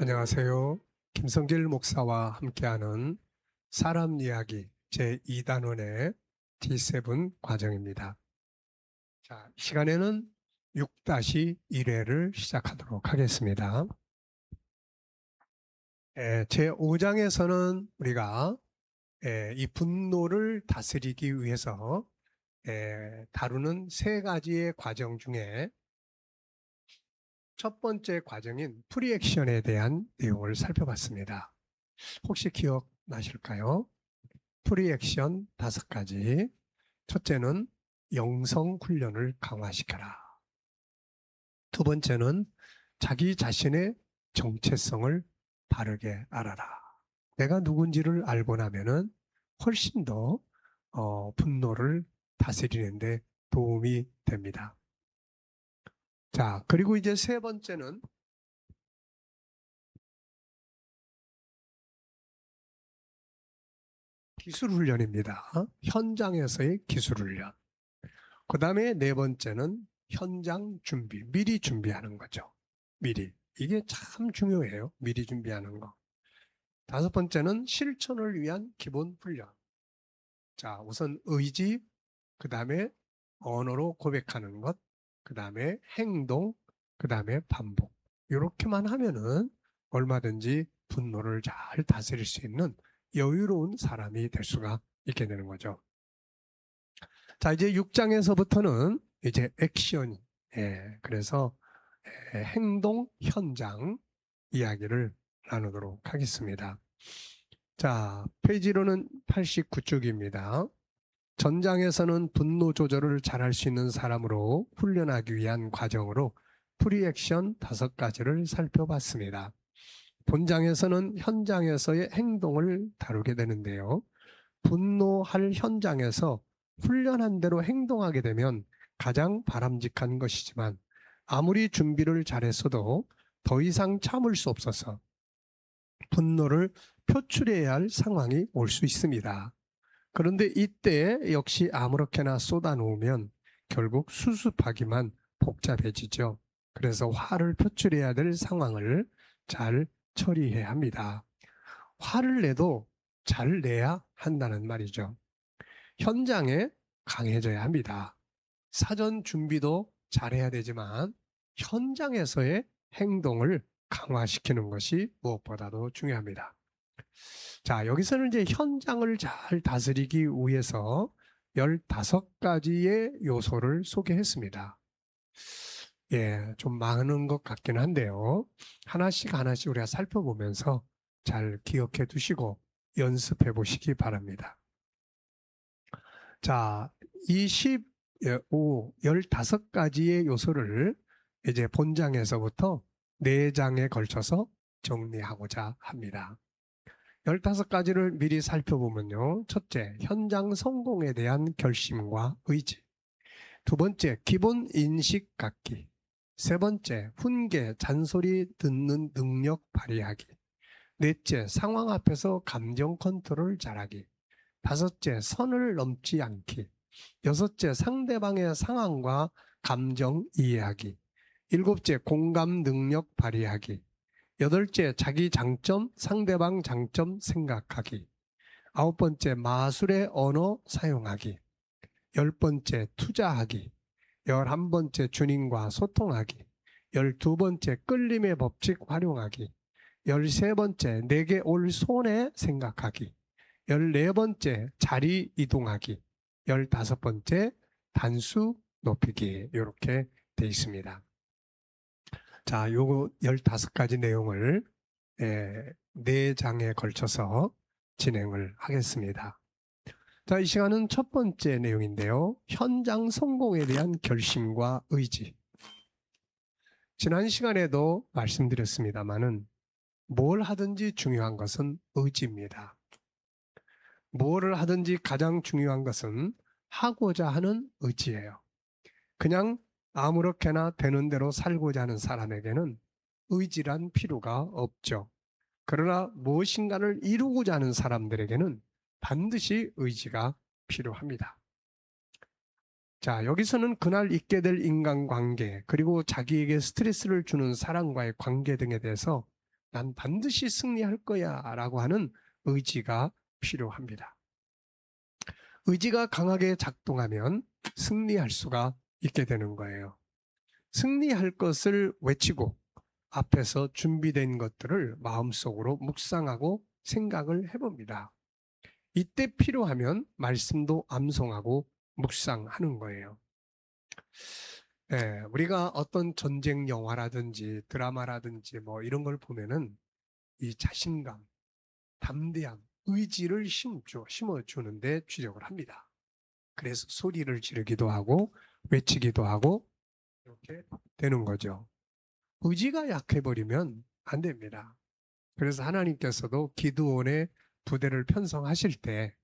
안녕하세요. 김성길 목사와 함께하는 사람 이야기 제2단원의 T7 과정입니다. 자, 이 시간에는 6-1회를 시작하도록 하겠습니다. 제5장에서는 우리가 이 분노를 다스리기 위해서 다루는 세 가지의 과정 중에 첫 과정인 프리액션에 대한 내용을 살펴봤습니다. 혹시 기억나실까요? 프리액션 5가지. 첫째는 영성 훈련을 강화시켜라. 두 번째는 자기 자신의 정체성을 바르게 알아라. 내가 누군지를 알고 나면은 훨씬 더 분노를 다스리는데 도움이 됩니다. 자, 그리고 이제 세 번째는 기술 훈련입니다. 현장에서의 기술 훈련. 그 다음에 네 번째는 현장 준비, 미리 준비하는 거죠. 미리. 이게 참 중요해요. 미리 준비하는 거. 다섯 번째는 실천을 위한 기본 훈련. 자, 우선 의지, 그 다음에 언어로 고백하는 것, 그 다음에 행동, 그 다음에 반복. 이렇게만 하면은 얼마든지 분노를 잘 다스릴 수 있는 여유로운 사람이 될 수가 있게 되는 거죠. 자, 이제 6장에서부터는 이제 액션, 그래서 행동 현장 이야기를 나누도록 하겠습니다. 자, 페이지로는 89쪽입니다. 전장에서는 분노 조절을 잘할 수 있는 사람으로 훈련하기 위한 과정으로 프리액션 5가지를 살펴봤습니다. 본장에서는 현장에서의 행동을 다루게 되는데요. 분노할 현장에서 훈련한 대로 행동하게 되면 가장 바람직한 것이지만 아무리 준비를 잘했어도 더 이상 참을 수 없어서 분노를 표출해야 할 상황이 올 수 있습니다. 그런데 이때 역시 아무렇게나 쏟아놓으면 결국 수습하기만 복잡해지죠. 그래서 화를 표출해야 될 상황을 잘 처리해야 합니다. 화를 내도 잘 내야 한다는 말이죠. 현장에 강해져야 합니다. 사전 준비도 잘해야 되지만 현장에서의 행동을 강화시키는 것이 무엇보다도 중요합니다. 자, 여기서는 이제 현장을 잘 다스리기 위해서 15가지의 요소를 소개했습니다. 좀 많은 것 같긴 한데요. 하나씩 하나씩 우리가 살펴보면서 잘 기억해 두시고 연습해 보시기 바랍니다. 자, 15가지의 요소를 이제 본장에서부터 4장에 걸쳐서 정리하고자 합니다. 15가지를 미리 살펴보면요. 첫째, 현장 성공에 대한 결심과 의지. 두 번째, 기본 인식 갖기. 세 번째, 훈계, 잔소리 듣는 능력 발휘하기. 넷째, 상황 앞에서 감정 컨트롤 잘하기. 다섯째, 선을 넘지 않기. 여섯째, 상대방의 상황과 감정 이해하기. 일곱째, 공감 능력 발휘하기. 여덟째, 자기 장점, 상대방 장점 생각하기. 아홉 번째, 마술의 언어 사용하기. 10번째, 투자하기. 11번째, 주님과 소통하기. 12번째, 끌림의 법칙 활용하기. 13번째, 내게 올 손해 생각하기. 14번째, 자리 이동하기. 15번째, 단수 높이기. 이렇게 돼 있습니다. 자, 요거 15가지 내용을 4장에 걸쳐서 진행을 하겠습니다. 자, 이 시간은 첫 번째 내용인데요. 현장 성공에 대한 결심과 의지. 지난 시간에도 말씀드렸습니다마는 뭘 하든지 중요한 것은 의지입니다. 뭐를 하든지 가장 중요한 것은 하고자 하는 의지예요. 그냥 아무렇게나 되는 대로 살고자 하는 사람에게는 의지란 필요가 없죠. 그러나 무엇인가를 이루고자 하는 사람들에게는 반드시 의지가 필요합니다. 자, 여기서는 그날 있게 될 인간관계, 그리고 자기에게 스트레스를 주는 사람과의 관계 등에 대해서 난 반드시 승리할 거야 라고 하는 의지가 필요합니다. 의지가 강하게 작동하면 승리할 수가 있게 되는 거예요. 승리할 것을 외치고 앞에서 준비된 것들을 마음속으로 묵상하고 생각을 해봅니다. 이때 필요하면 말씀도 암송하고 묵상하는 거예요. 우리가 어떤 전쟁 영화라든지 드라마라든지 뭐 이런 걸 보면은 이 자신감, 담대함, 의지를 심어주는데 주력을 합니다. 그래서 소리를 지르기도 하고 외치기도 하고 이렇게 되는 거죠. 의지가 약해버리면 안 됩니다. 그래서 하나님께서도 기드온의 부대를 편성하실 때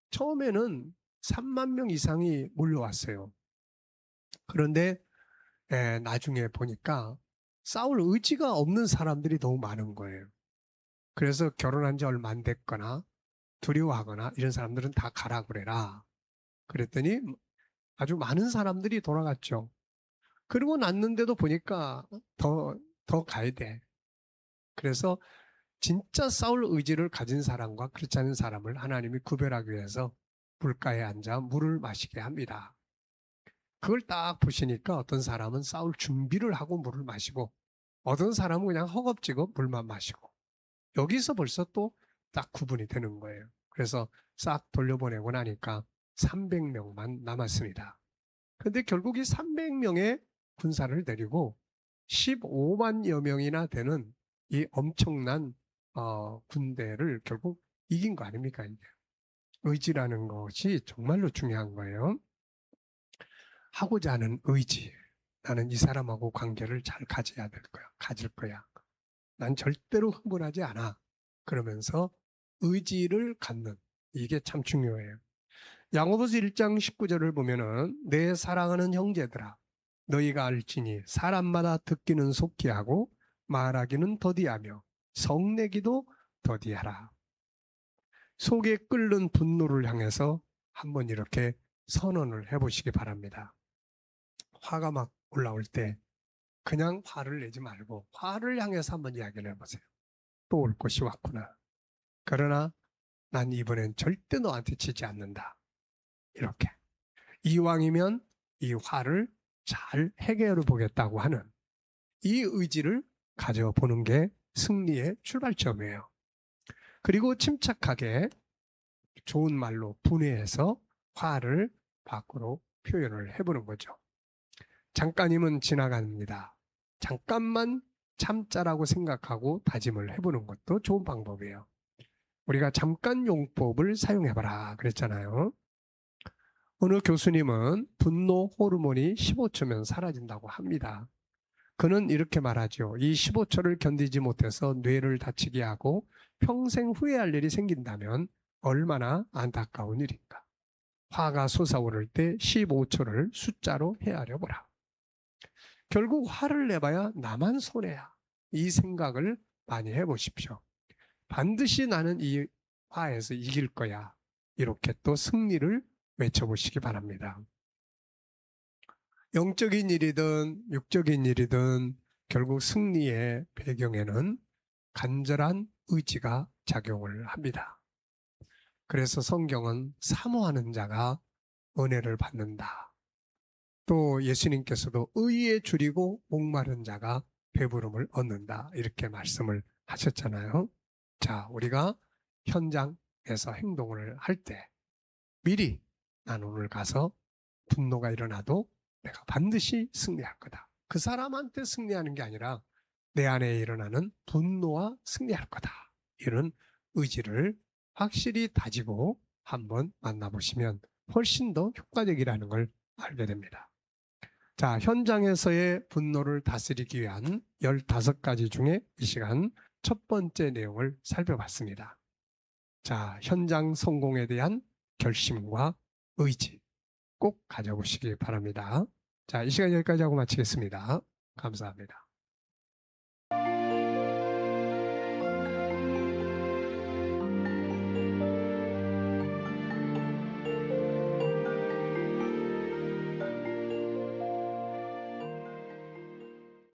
처음에는 3만 명 이상이 몰려왔어요. 그런데 나중에 보니까 싸울 의지가 없는 사람들이 너무 많은 거예요. 그래서 결혼한 지 얼마 안 됐거나 두려워하거나 이런 사람들은 다 가라 그래라. 그랬더니 아주 많은 사람들이 돌아갔죠. 그러고 났는데도 보니까 더 가야 돼. 그래서 진짜 싸울 의지를 가진 사람과 그렇지 않은 사람을 하나님이 구별하기 위해서 물가에 앉아 물을 마시게 합니다. 그걸 딱 보시니까 어떤 사람은 싸울 준비를 하고 물을 마시고 어떤 사람은 그냥 허겁지겁 물만 마시고 여기서 벌써 또 딱 구분이 되는 거예요. 그래서 싹 돌려보내고 나니까 300명만 남았습니다. 그런데 결국 이 300명의 군사를 데리고 15만여 명이나 되는 이 엄청난 군대를 결국 이긴 거 아닙니까? 이제. 의지라는 것이 정말로 중요한 거예요. 하고자 하는 의지. 나는 이 사람하고 관계를 잘 가져야 될 거야. 가질 거야. 난 절대로 흥분하지 않아. 그러면서 의지를 갖는 이게 참 중요해요. 야고보서 1장 19절을 보면은 내 사랑하는 형제들아 너희가 알지니 사람마다 듣기는 속히 하고 말하기는 더디하며 성내기도 더디하라. 속에 끓는 분노를 향해서 한번 이렇게 선언을 해보시기 바랍니다. 화가 막 올라올 때 그냥 화를 내지 말고 화를 향해서 한번 이야기를 해보세요. 또 올 것이 왔구나. 그러나 난 이번엔 절대 너한테 지지 않는다. 이렇게. 이왕이면 이 화를 잘 해결해 보겠다고 하는 이 의지를 가져보는 게 승리의 출발점이에요. 그리고 침착하게 좋은 말로 분해해서 화를 밖으로 표현을 해보는 거죠. 잠깐이면 지나갑니다. 잠깐만 참자라고 생각하고 다짐을 해보는 것도 좋은 방법이에요. 우리가 잠깐 용법을 사용해봐라 그랬잖아요. 어느 교수님은 분노 호르몬이 15초면 사라진다고 합니다. 그는 이렇게 말하죠. 이 15초를 견디지 못해서 뇌를 다치게 하고 평생 후회할 일이 생긴다면 얼마나 안타까운 일인가. 화가 솟아오를 때 15초를 숫자로 헤아려 보라. 결국 화를 내봐야 나만 손해야. 이 생각을 많이 해보십시오. 반드시 나는 이 화에서 이길 거야. 이렇게 또 승리를 외쳐보시기 바랍니다. 영적인 일이든 육적인 일이든 결국 승리의 배경에는 간절한 의지가 작용을 합니다. 그래서 성경은 사모하는 자가 은혜를 받는다. 또 예수님께서도 의에 줄이고 목마른 자가 배부름을 얻는다. 이렇게 말씀을 하셨잖아요. 자, 우리가 현장에서 행동을 할 때 미리 난 오늘 가서 분노가 일어나도 내가 반드시 승리할 거다. 그 사람한테 승리하는 게 아니라 내 안에 일어나는 분노와 승리할 거다. 이런 의지를 확실히 다지고 한번 만나보시면 훨씬 더 효과적이라는 걸 알게 됩니다. 자, 현장에서의 분노를 다스리기 위한 15가지 중에 이 시간 첫 번째 내용을 살펴봤습니다. 자, 현장 성공에 대한 결심과 의지 꼭 가져보시기 바랍니다. 자, 이 시간 여기까지 하고 마치겠습니다. 감사합니다.